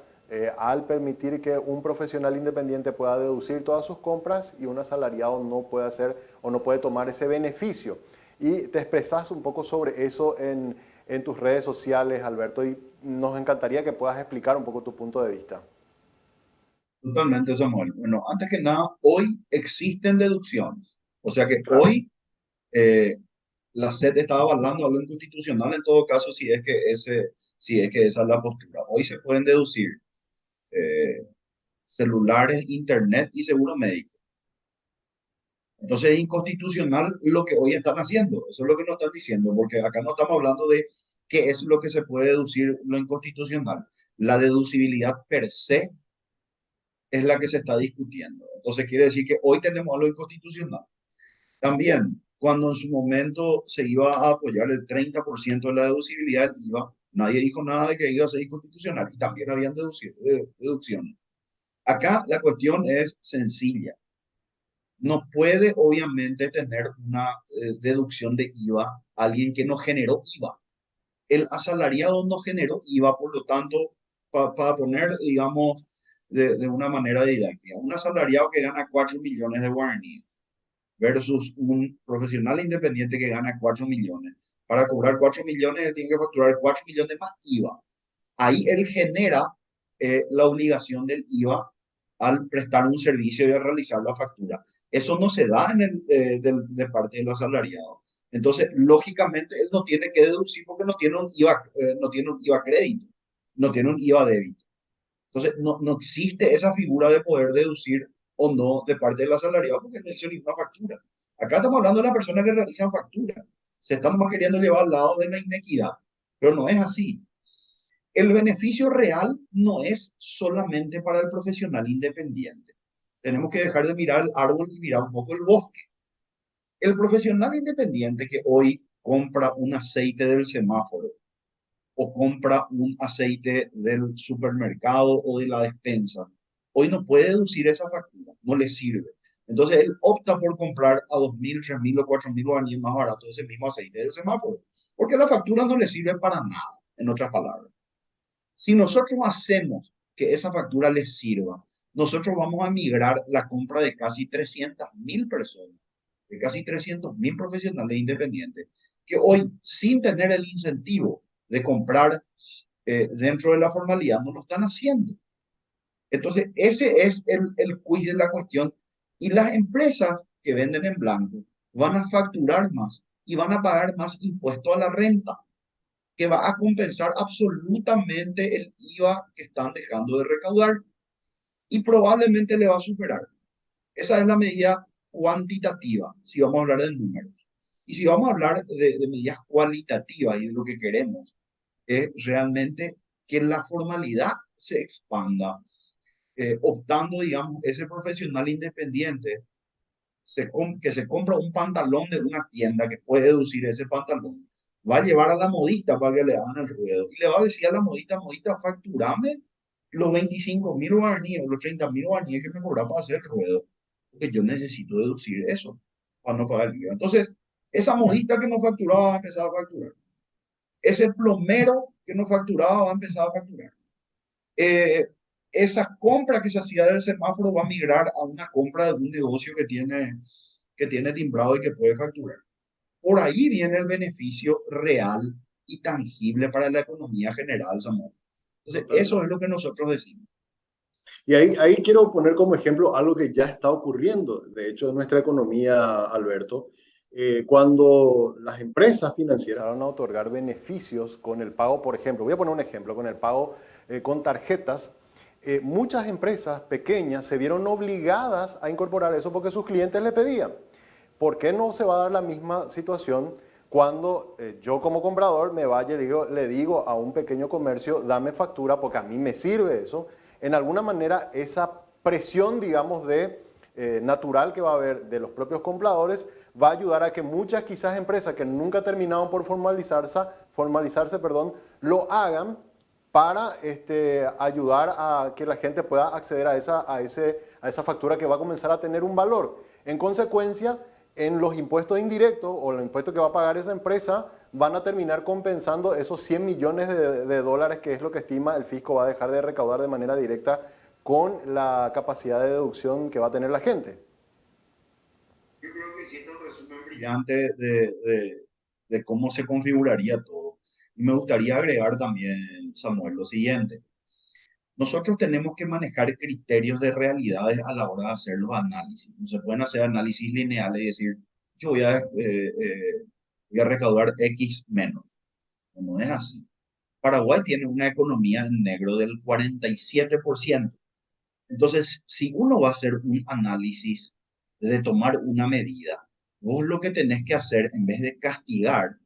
al permitir que un profesional independiente pueda deducir todas sus compras y un asalariado no puede hacer o no puede tomar ese beneficio. Y te expresás un poco sobre eso en tus redes sociales, Alberto, y nos encantaría que puedas explicar un poco tu punto de vista. Totalmente, Samuel. Bueno, antes que nada, hoy existen deducciones. O sea que hoy la SED está avalando algo inconstitucional en todo caso si es que esa es la postura. Hoy se pueden deducir celulares, internet y seguro médico. Entonces es inconstitucional lo que hoy están haciendo. Eso es lo que nos están diciendo, porque acá no estamos hablando de qué es lo que se puede deducir lo inconstitucional. La deducibilidad per se es la que se está discutiendo. Entonces quiere decir que hoy tenemos algo inconstitucional. También, cuando en su momento se iba a apoyar el 30% de la deducibilidad del IVA, nadie dijo nada de que iba a ser inconstitucional y también habían deducciones. Acá la cuestión es sencilla. No puede obviamente tener una deducción de IVA alguien que no generó IVA. El asalariado no generó IVA, por lo tanto, para poner, digamos, de una manera didáctica, un asalariado que gana 4 millones de guaraníes versus un profesional independiente que gana 4 millones. Para cobrar 4 millones, él tiene que facturar 4 millones más IVA. Ahí él genera la obligación del IVA al prestar un servicio y a realizar la factura. Eso no se da de parte del asalariado. Entonces, lógicamente, él no tiene que deducir porque no tiene un IVA, no tiene un IVA crédito, no tiene un IVA débito. Entonces, no existe esa figura de poder deducir o no de parte del asalariado porque no hizo ninguna factura. Acá estamos hablando de las personas que realizan factura. Se están más queriendo llevar al lado de la inequidad, pero no es así. El beneficio real no es solamente para el profesional independiente. Tenemos que dejar de mirar el árbol y mirar un poco el bosque. El profesional independiente que hoy compra un aceite del semáforo o compra un aceite del supermercado o de la despensa, hoy no puede deducir esa factura, no le sirve. Entonces él opta por comprar a 2.000, 3.000 o 4.000 guaraníes más barato ese mismo aceite del semáforo, porque la factura no le sirve para nada, en otras palabras. Si nosotros hacemos que esa factura les sirva, nosotros vamos a migrar la compra de casi 300.000 personas, de casi 300.000 profesionales independientes, que hoy, sin tener el incentivo de comprar dentro de la formalidad, no lo están haciendo. Entonces, ese es el quiz de la cuestión. Y las empresas que venden en blanco van a facturar más y van a pagar más impuesto a la renta, que va a compensar absolutamente el IVA que están dejando de recaudar y probablemente le va a superar. Esa es la medida cuantitativa, si vamos a hablar de números. Y si vamos a hablar de medidas cualitativas y de lo que queremos, es realmente que la formalidad se expanda, optando, digamos, ese profesional independiente que se compra un pantalón de una tienda que puede deducir ese pantalón, va a llevar a la modista para que le hagan el ruedo y le va a decir a la modista, modista, facturame los 25.000 guaraníes o los 30.000 guaraníes que me cobra para hacer el ruedo, porque yo necesito deducir eso para no pagar el IVA. Entonces, esa modista que no facturaba va a empezar a facturar. Ese plomero que no facturaba va a empezar a facturar. Esa compra que se hacía del semáforo va a migrar a una compra de un negocio que tiene timbrado y que puede facturar. Por ahí viene el beneficio real y tangible para la economía general, Samuel. Entonces, eso es lo que nosotros decimos. Y ahí quiero poner como ejemplo algo que ya está ocurriendo, de hecho, en nuestra economía, Alberto, cuando las empresas financieras van a otorgar beneficios con el pago, por ejemplo, voy a poner un ejemplo, con el pago con tarjetas, muchas empresas pequeñas se vieron obligadas a incorporar eso porque sus clientes le pedían. ¿Por qué no se va a dar la misma situación cuando yo como comprador me vaya y le digo a un pequeño comercio, dame factura porque a mí me sirve eso? En alguna manera esa presión, digamos, natural que va a haber de los propios compradores va a ayudar a que muchas quizás empresas que nunca terminaron por formalizarse, lo hagan para ayudar a que la gente pueda acceder a esa factura que va a comenzar a tener un valor. En consecuencia, en los impuestos indirectos o los impuestos que va a pagar esa empresa van a terminar compensando esos 100 millones de dólares que es lo que estima el fisco va a dejar de recaudar de manera directa con la capacidad de deducción que va a tener la gente. Yo creo que hiciste un resumen brillante de cómo se configuraría todo. Y me gustaría agregar también, Samuel, lo siguiente. Nosotros tenemos que manejar criterios de realidades a la hora de hacer los análisis. No se pueden hacer análisis lineales y decir, yo voy a recaudar X menos. No es así. Paraguay tiene una economía en negro del 47%. Entonces, si uno va a hacer un análisis de tomar una medida, vos lo que tenés que hacer, en vez de castigar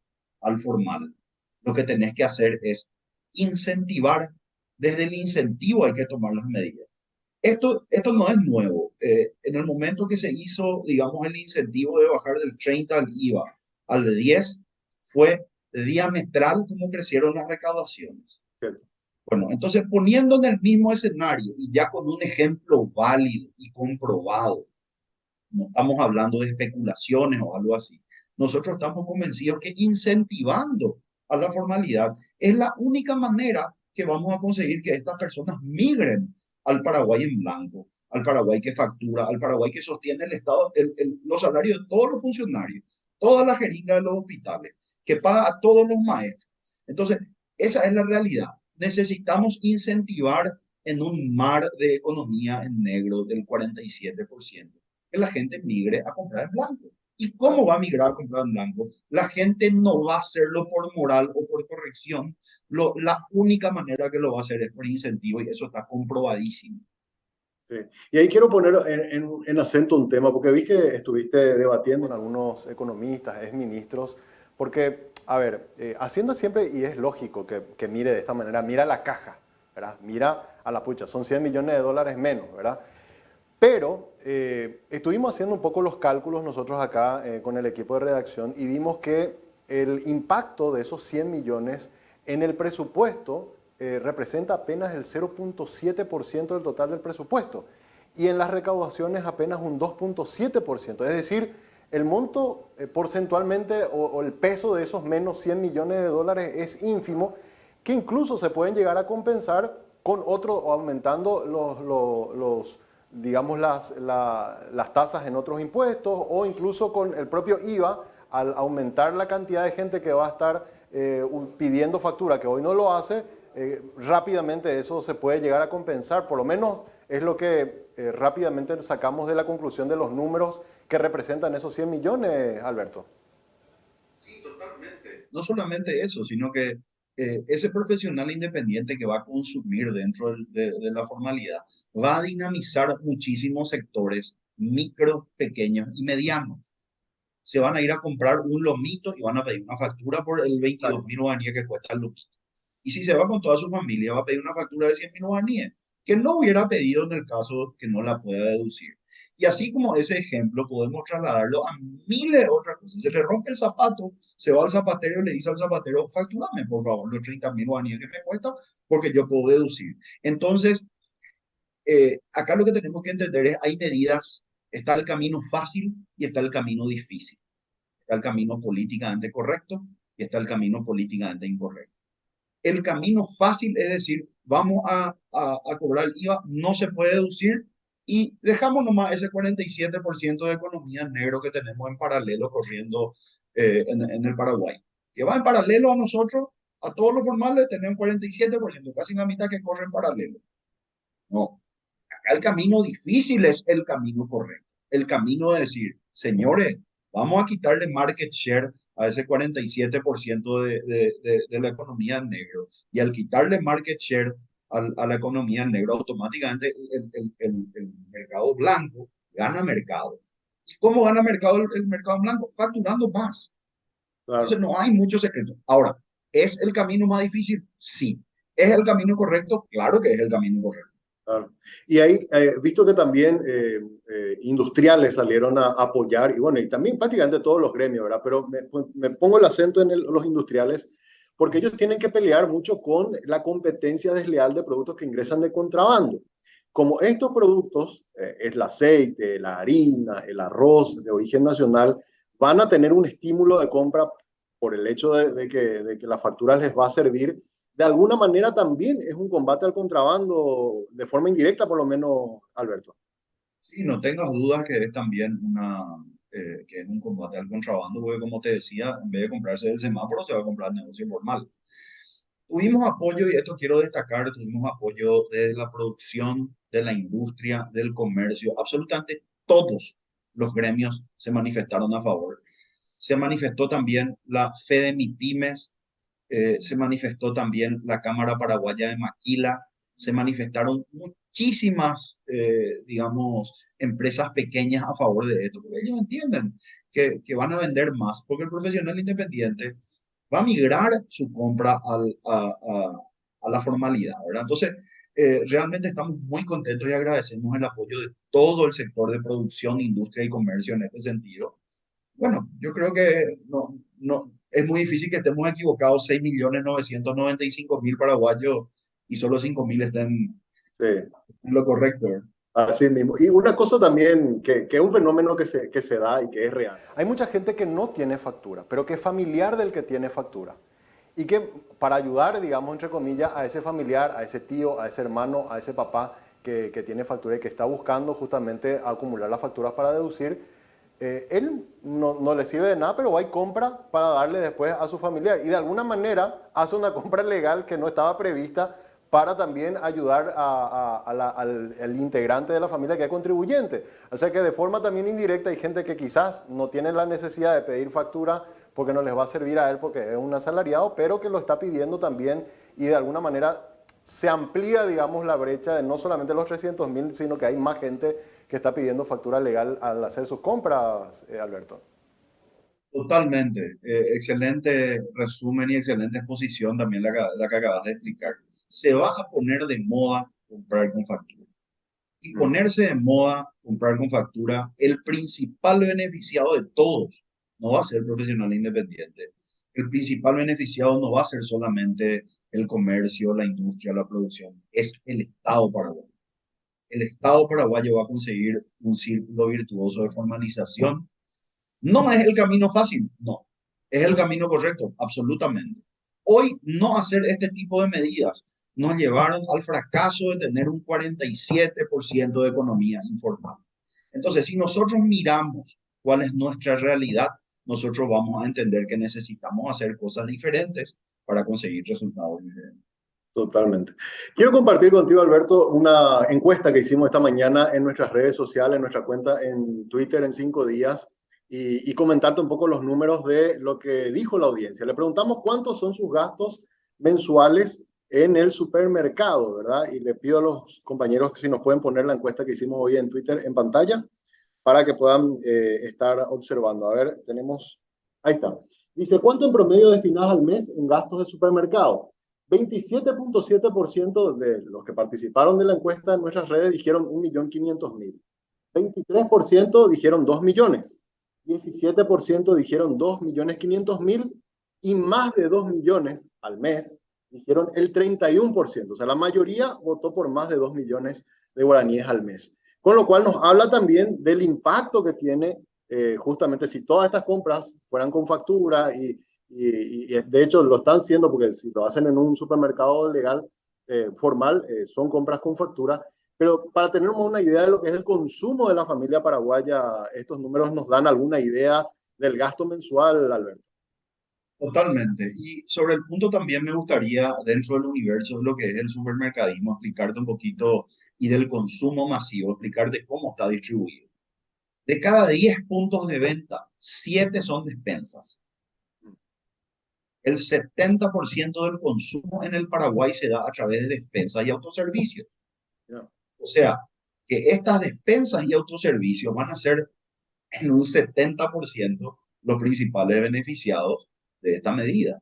al formal, lo que tenés que hacer es incentivar. Desde el incentivo hay que tomar las medidas. Esto no es nuevo. En el momento que se hizo, digamos, el incentivo de bajar del 30 al IVA al 10, fue diametral como crecieron las recaudaciones. Bueno, entonces poniendo en el mismo escenario y ya con un ejemplo válido y comprobado, no estamos hablando de especulaciones o algo así, nosotros estamos convencidos que incentivando a la formalidad es la única manera que vamos a conseguir que estas personas migren al Paraguay en blanco, al Paraguay que factura, al Paraguay que sostiene el Estado, los salarios de todos los funcionarios, toda la jeringa de los hospitales, que paga a todos los maestros. Entonces, esa es la realidad. Necesitamos incentivar en un mar de economía en negro del 47%, que la gente migre a comprar en blanco. ¿Y cómo va a migrar a comprar en blanco? La gente no va a hacerlo por moral o por corrección. La única manera que lo va a hacer es por incentivo y eso está comprobadísimo. Sí. Y ahí quiero poner en acento un tema, porque vi que estuviste debatiendo con algunos economistas, exministros, porque, a ver, Hacienda siempre, y es lógico que mire de esta manera, mira la caja, ¿verdad? Mira a la pucha, son 100 millones de dólares menos, ¿verdad? Pero estuvimos haciendo un poco los cálculos nosotros acá con el equipo de redacción y vimos que el impacto de esos 100 millones en el presupuesto representa apenas el 0.7% del total del presupuesto y en las recaudaciones apenas un 2.7%. Es decir, el monto porcentualmente o el peso de esos menos 100 millones de dólares es ínfimo, que incluso se pueden llegar a compensar con otro, o aumentando digamos, las tasas en otros impuestos o incluso con el propio IVA, al aumentar la cantidad de gente que va a estar pidiendo factura, que hoy no lo hace, rápidamente eso se puede llegar a compensar. Por lo menos es lo que rápidamente sacamos de la conclusión de los números que representan esos 100 millones, Alberto. Sí, totalmente. No solamente eso, sino que ese profesional independiente que va a consumir dentro de la formalidad va a dinamizar muchísimos sectores micro, pequeños y medianos. Se van a ir a comprar un lomito y van a pedir una factura por el 22.000 guaraníes que cuesta el lomito. Y si se va con toda su familia, va a pedir una factura de 100.000 guaraníes, que no hubiera pedido en el caso que no la pueda deducir. Y así como ese ejemplo, podemos trasladarlo a miles de otras cosas. Se le rompe el zapato, se va al zapatero y le dice al zapatero, factúrame por favor los 30.000 guaraníes que me cuesta, porque yo puedo deducir. Entonces, acá lo que tenemos que entender es, hay medidas, está el camino fácil y está el camino difícil. Está el camino políticamente correcto y está el camino políticamente incorrecto. El camino fácil es decir, vamos a cobrar el IVA, no se puede deducir y dejamos nomás ese 47% de economía en negro que tenemos en paralelo corriendo en el Paraguay. Que va en paralelo a nosotros, a todos los formales, tenemos un 47%, casi la mitad que corre en paralelo. No, acá el camino difícil es el camino correcto. El camino de decir, señores, vamos a quitarle market share a ese 47% de la economía en negro. Y al quitarle market share a la economía en negro, automáticamente el mercado blanco gana mercado. ¿Y cómo gana mercado el mercado blanco? Facturando más. Claro. Entonces no hay mucho secreto. Ahora, ¿es el camino más difícil? Sí. ¿Es el camino correcto? Claro que es el camino correcto. Claro. Y ahí, visto que también industriales salieron a apoyar, y bueno, y también prácticamente todos los gremios, ¿verdad? Pero me pongo el acento en los industriales, porque ellos tienen que pelear mucho con la competencia desleal de productos que ingresan de contrabando. Como estos productos, el aceite, la harina, el arroz de origen nacional, van a tener un estímulo de compra por el hecho de que la factura les va a servir. De alguna manera también es un combate al contrabando, de forma indirecta por lo menos, Alberto. Sí, no tengas dudas que es también que es un combate al contrabando, porque como te decía, en vez de comprarse el semáforo, se va a comprar el negocio informal. Tuvimos apoyo, y esto quiero destacar, tuvimos apoyo de la producción, de la industria, del comercio, absolutamente todos los gremios se manifestaron a favor. Se manifestó también la FEDEMIPYMES, se manifestó también la Cámara Paraguaya de Maquila, se manifestaron muchísimas, digamos, empresas pequeñas a favor de esto, porque ellos entienden que van a vender más, porque el profesional independiente va a migrar su compra a la formalidad, ¿verdad? Entonces, realmente estamos muy contentos y agradecemos el apoyo de todo el sector de producción, industria y comercio en este sentido. Bueno, yo creo que no, es muy difícil que estemos equivocados, 6.995.000 paraguayos y solo 5.000 estén en lo correcto. Así mismo. Y una cosa también, que es un fenómeno que se da y que es real. Hay mucha gente que no tiene factura, pero que es familiar del que tiene factura. Y que para ayudar, digamos, entre comillas, a ese familiar, a ese tío, a ese hermano, a ese papá que tiene factura y que está buscando justamente acumular las facturas para deducir, él no le sirve de nada, pero va y compra para darle después a su familiar. Y de alguna manera hace una compra legal que no estaba prevista para también ayudar al integrante de la familia que es contribuyente. O sea que de forma también indirecta hay gente que quizás no tiene la necesidad de pedir factura porque no les va a servir a él porque es un asalariado, pero que lo está pidiendo también y de alguna manera se amplía, digamos, la brecha de no solamente los 300.000, sino que hay más gente que está pidiendo factura legal al hacer sus compras, Alberto. Totalmente. Excelente resumen y excelente exposición también la que acabas de explicar. Se va a poner de moda comprar con factura. Y ponerse de moda comprar con factura, el principal beneficiado de todos no va a ser el profesional independiente. El principal beneficiado no va a ser solamente el comercio, la industria, la producción, es el Estado paraguayo. El Estado paraguayo va a conseguir un círculo virtuoso de formalización. No es el camino fácil, no. Es el camino correcto, absolutamente. Hoy no hacer este tipo de medidas nos llevaron al fracaso de tener un 47% de economía informal. Entonces, si nosotros miramos cuál es nuestra realidad, nosotros vamos a entender que necesitamos hacer cosas diferentes para conseguir resultados diferentes. Totalmente. Quiero compartir contigo, Alberto, una encuesta que hicimos esta mañana en nuestras redes sociales, en nuestra cuenta en Twitter en 5 días, y comentarte un poco los números de lo que dijo la audiencia. Le preguntamos cuántos son sus gastos mensuales en el supermercado, ¿verdad? Y le pido a los compañeros que si nos pueden poner la encuesta que hicimos hoy en Twitter en pantalla para que puedan estar observando. A ver, tenemos, ahí está. Dice, ¿cuánto en promedio destinas al mes en gastos de supermercado? 27.7% de los que participaron de la encuesta en nuestras redes dijeron 1.500.000. 23% dijeron 2 millones. 17% dijeron 2.500.000 y más de 2 millones al mes dijeron el 31%. O sea, la mayoría votó por más de 2 millones de guaraníes al mes. Con lo cual nos habla también del impacto que tiene justamente si todas estas compras fueran con factura y de hecho lo están haciendo porque si lo hacen en un supermercado legal formal son compras con factura. Pero para tener una idea de lo que es el consumo de la familia paraguaya, estos números nos dan alguna idea del gasto mensual, Alberto. Totalmente. Y sobre el punto también me gustaría, dentro del universo de lo que es el supermercadismo, explicarte un poquito y del consumo masivo, explicarte cómo está distribuido. De cada 10 puntos de venta, 7 son despensas. El 70% del consumo en el Paraguay se da a través de despensas y autoservicios. O sea, que estas despensas y autoservicios van a ser en un 70% los principales beneficiados de esta medida.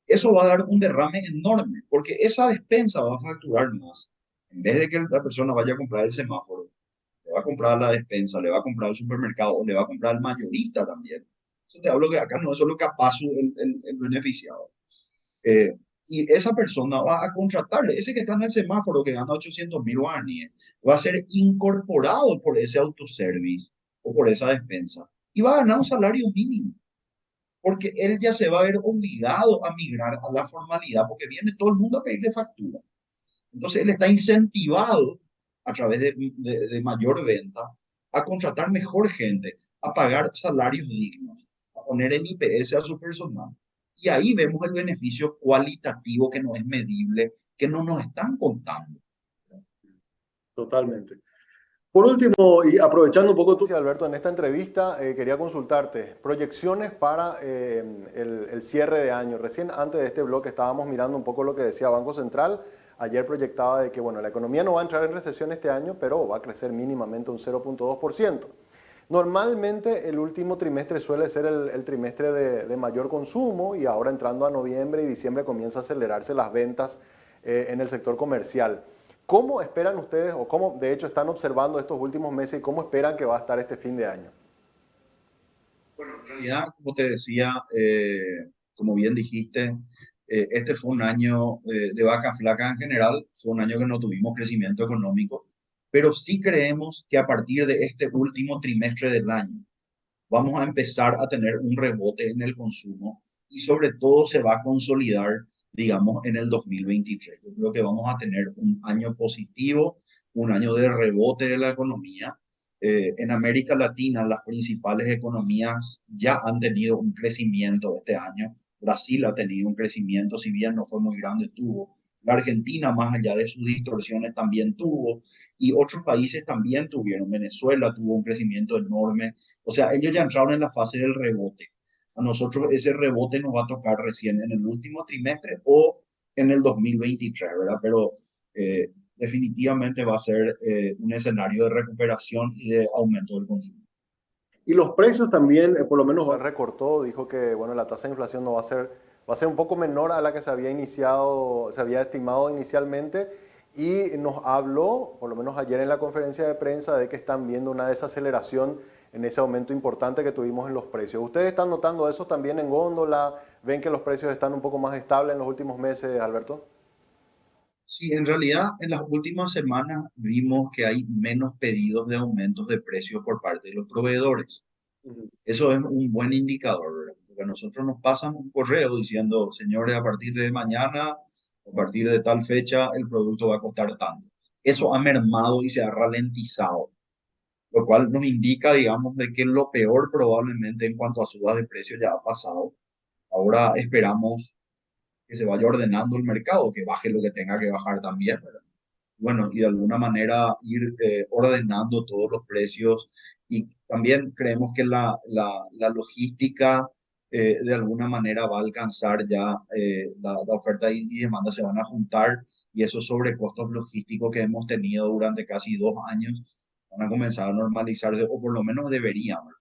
Eso va a dar un derrame enorme, porque esa despensa va a facturar más. En vez de que la persona vaya a comprar el semáforo, le va a comprar la despensa, le va a comprar el supermercado, o le va a comprar al mayorista también. Eso te hablo que acá no es solo capaz el beneficiado. Y esa persona va a contratarle, ese que está en el semáforo que gana 800.000 guaraníes, va a ser incorporado por ese autoservice o por esa despensa y va a ganar un salario mínimo, porque él ya se va a ver obligado a migrar a la formalidad, porque viene todo el mundo a pedirle factura. Entonces él está incentivado a través de mayor venta a contratar mejor gente, a pagar salarios dignos, a poner en IPS a su personal. Y ahí vemos el beneficio cualitativo que no es medible, que no nos están contando. Totalmente. Por último, y aprovechando un poco tú, Alberto, en esta entrevista quería consultarte proyecciones para el cierre de año. Recién antes de este bloque estábamos mirando un poco lo que decía Banco Central. Ayer proyectaba de que bueno, la economía no va a entrar en recesión este año, pero va a crecer mínimamente un 0.2%. Normalmente el último trimestre suele ser el trimestre de mayor consumo y ahora entrando a noviembre y diciembre comienza a acelerarse las ventas en el sector comercial. ¿Cómo esperan ustedes o cómo de hecho están observando estos últimos meses y cómo esperan que va a estar este fin de año? Bueno, en realidad, como te decía, como bien dijiste, este fue un año de vaca flaca en general, fue un año que no tuvimos crecimiento económico, pero sí creemos que a partir de este último trimestre del año vamos a empezar a tener un rebote en el consumo y sobre todo se va a consolidar, digamos, en el 2023. Yo creo que vamos a tener un año positivo, un año de rebote de la economía. En América Latina, las principales economías ya han tenido un crecimiento este año. Brasil ha tenido un crecimiento, si bien no fue muy grande, tuvo La Argentina, más allá de sus distorsiones, también tuvo, y otros países también tuvieron. Venezuela tuvo un crecimiento enorme. O sea, ellos ya entraron en la fase del rebote. A nosotros ese rebote nos va a tocar recién en el último trimestre o en el 2023, ¿verdad? Pero definitivamente va a ser un escenario de recuperación y de aumento del consumo. Y los precios también, por lo menos recortó, dijo que bueno, la tasa de inflación no va a ser un poco menor a la que se había estimado inicialmente, y nos habló, por lo menos ayer en la conferencia de prensa, de que están viendo una desaceleración en ese aumento importante que tuvimos en los precios. ¿Ustedes están notando eso también en góndola? ¿Ven que los precios están un poco más estables en los últimos meses, Alberto? Sí, en realidad en las últimas semanas vimos que hay menos pedidos de aumentos de precios por parte de los proveedores. Eso es un buen indicador, ¿verdad? Porque a nosotros nos pasan un correo diciendo, señores, a partir de mañana, a partir de tal fecha, el producto va a costar tanto. Eso ha mermado y se ha ralentizado, lo cual nos indica, digamos, de que lo peor probablemente en cuanto a subas de precios ya ha pasado. Ahora esperamos que se vaya ordenando el mercado, que baje lo que tenga que bajar también, ¿verdad? Bueno, y de alguna manera ir ordenando todos los precios. Y también creemos que la logística de alguna manera va a alcanzar ya, la oferta y demanda se van a juntar, y esos sobrecostos logísticos que hemos tenido durante casi 2 años van a comenzar a normalizarse, o por lo menos deberían, ¿verdad?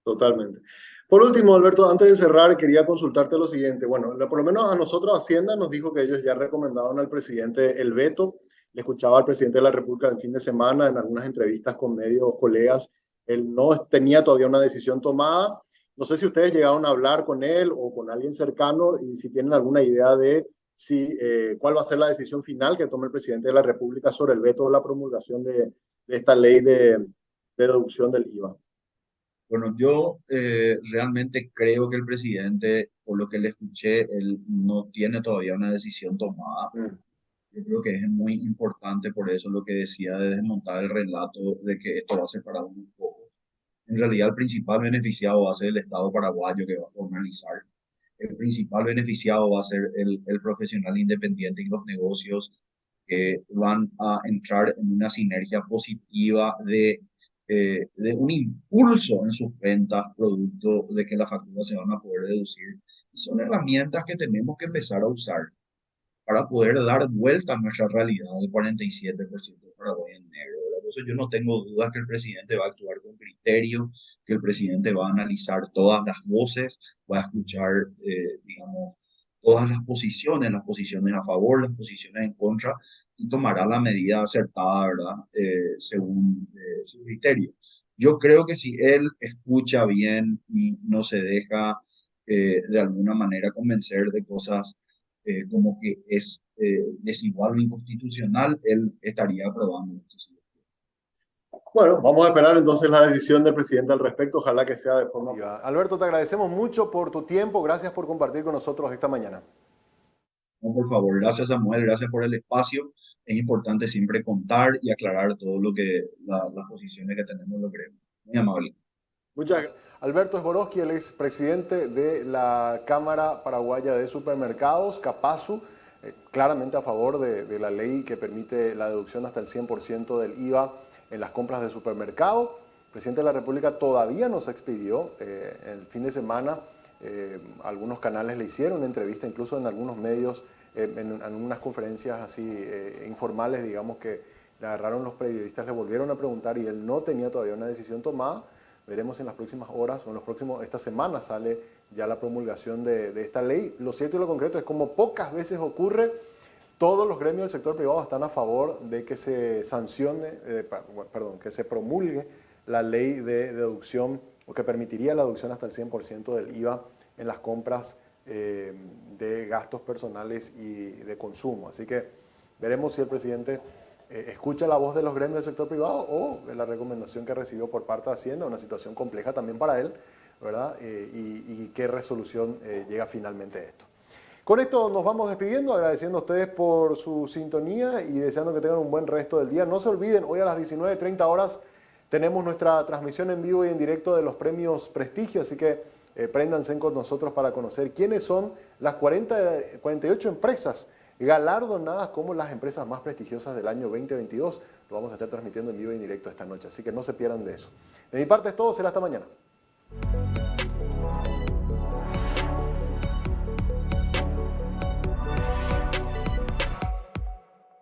Totalmente. Por último, Alberto, antes de cerrar, quería consultarte lo siguiente. Bueno, por lo menos a nosotros Hacienda nos dijo que ellos ya recomendaron al presidente el veto. Le escuchaba al presidente de la República el fin de semana en algunas entrevistas con medios, colegas. Él no tenía todavía una decisión tomada. No sé si ustedes llegaron a hablar con él o con alguien cercano, y si tienen alguna idea de cuál va a ser la decisión final que tome el presidente de la República sobre el veto o la promulgación de esta ley de deducción del IVA. Bueno, yo realmente creo que el presidente, por lo que le escuché, él no tiene todavía una decisión tomada. Yo creo que es muy importante, por eso lo que decía de desmontar el relato de que esto va a ser para unos pocos. En realidad, el principal beneficiado va a ser el Estado paraguayo, que va a formalizar. El principal beneficiado va a ser el profesional independiente y los negocios, que van a entrar en una sinergia positiva de un impulso en sus ventas, producto de que las facturas se van a poder deducir. Y son herramientas que tenemos que empezar a usar para poder dar vuelta a nuestra realidad del 47% de Paraguay en negro, ¿verdad? Por eso yo no tengo dudas que el presidente va a actuar con criterio, que el presidente va a analizar todas las voces, va a escuchar, digamos, todas las posiciones a favor, las posiciones en contra, y tomará la medida acertada, ¿verdad? Según su criterio. Yo creo que si él escucha bien y no se deja de alguna manera convencer de cosas como que es desigual o inconstitucional, él estaría aprobando esto. Bueno, vamos a esperar entonces la decisión del presidente al respecto. Ojalá que sea de forma... Alberto, te agradecemos mucho por tu tiempo. Gracias por compartir con nosotros esta mañana. No, por favor, gracias Samuel, gracias por el espacio. Es importante siempre contar y aclarar todo lo que las posiciones que tenemos los gremios. Muy amable. Muchas gracias. Alberto Sborowski, él es presidente de la Cámara Paraguaya de Supermercados, CAPASU, claramente a favor de la ley que permite la deducción hasta el 100% del IVA en las compras de supermercado. El presidente de la República todavía nos expidió. El fin de semana algunos canales le hicieron una entrevista, incluso en algunos medios, en unas conferencias así informales, digamos, que le agarraron los periodistas, le volvieron a preguntar y él no tenía todavía una decisión tomada. Veremos en las próximas horas o esta semana sale ya la promulgación de esta ley. Lo cierto y lo concreto es, como pocas veces ocurre, todos los gremios del sector privado están a favor de que se sancione, que se promulgue la ley de deducción, o que permitiría la deducción hasta el 100% del IVA en las compras de gastos personales y de consumo. Así que veremos si el presidente escucha la voz de los gremios del sector privado o la recomendación que recibió por parte de Hacienda, una situación compleja también para él, ¿verdad? Y qué resolución llega finalmente a esto. Con esto nos vamos despidiendo, agradeciendo a ustedes por su sintonía y deseando que tengan un buen resto del día. No se olviden, hoy a las 19:30 horas tenemos nuestra transmisión en vivo y en directo de los premios Prestigio, así que préndanse con nosotros para conocer quiénes son las 48 empresas galardonadas como las empresas más prestigiosas del año 2022. Lo vamos a estar transmitiendo en vivo y en directo esta noche, así que no se pierdan de eso. De mi parte es todo, será hasta mañana.